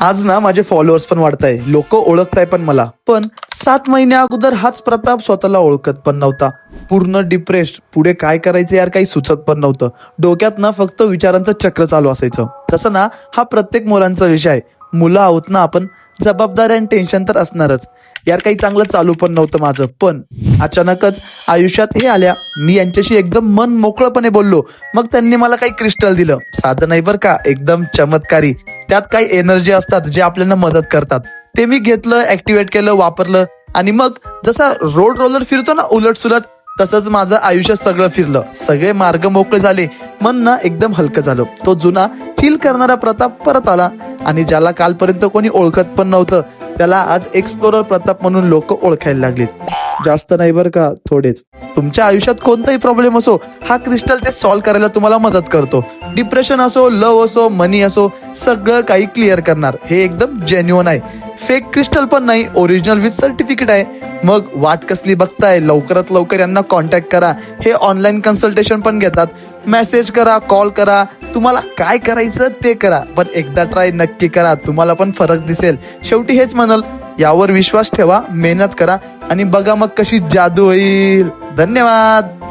आज ना माझे फॉलोअर्स पण वाढताय, लोक ओळखताय पण मला. पण 7 महिन्या अगोदर हाच प्रताप स्वतःला ओळखत पण नव्हता. पूर्ण डिप्रेस्ड, पुढे काय करायचं यार काही सुचत पण नव्हतं. डोक्यात ना फक्त विचारांचं चक्र चालू असायचं. तसं ना हा प्रत्येक मुलांचा विषय आहे. मुलं आहोत ना आपण, जबाबदारी आणि टेन्शन तर असणारच. यार काही चांगलं चालू पण नव्हतं माझं. पण अचानकच आयुष्यात हे आल्या. मी यांच्याशी एकदम मन मोकळपणे बोललो. मग त्यांनी मला काही क्रिस्टल दिलं. साधं नाही बरं का, एकदम चमत्कारी. त्यात काही एनर्जी असतात जे आपल्याला मदत करतात. ते मी घेतलं, ऍक्टिव्हेट केलं, वापरलं. आणि मग जसा रोड रोलर फिरतो ना उलट सुलट, तसंच माझं आयुष्य सगळं फिरलं. सगळे मार्ग मोकळे झाले. मन ना एकदम हलकं झालं. तो जुना चिल करणारा प्रताप परत आला. आणि ज्याला कालपर्यंत कोणी ओळखत पण नव्हतं, त्याला आज एक्सप्लोरर प्रताप म्हणून लोक ओळखायला लागलेत. जास्त नाही बरं का, थोडेच. तुमच्या आयुष्यात कोणताही प्रॉब्लेम असो, हा क्रिस्टल ते सॉल्व्ह करायला तुम्हाला मदत करतो. डिप्रेशन असो, लव असो, मनी असो, सगळं काही क्लिअर करणार. हे एकदम जेन्युअन आहे. फेक क्रिस्टल पण नाही, ओरिजिनल विथ सर्टिफिकेट आहे. मग वाट कसली बघताय, लवकरात लवकर यांना कॉन्टॅक्ट करा. हे ऑनलाईन कन्सल्टेशन पण घेतात. मेसेज करा, कॉल करा, तुम्हाला काय करायचं ते करा. पण एकदा ट्राय नक्की करा, तुम्हाला पण फरक दिसेल. शेवटी हेच म्हणाल, यावर विश्वास ठेवा, मेहनत करा आणि बघा मग कशी जादू होईल. धन्यवाद.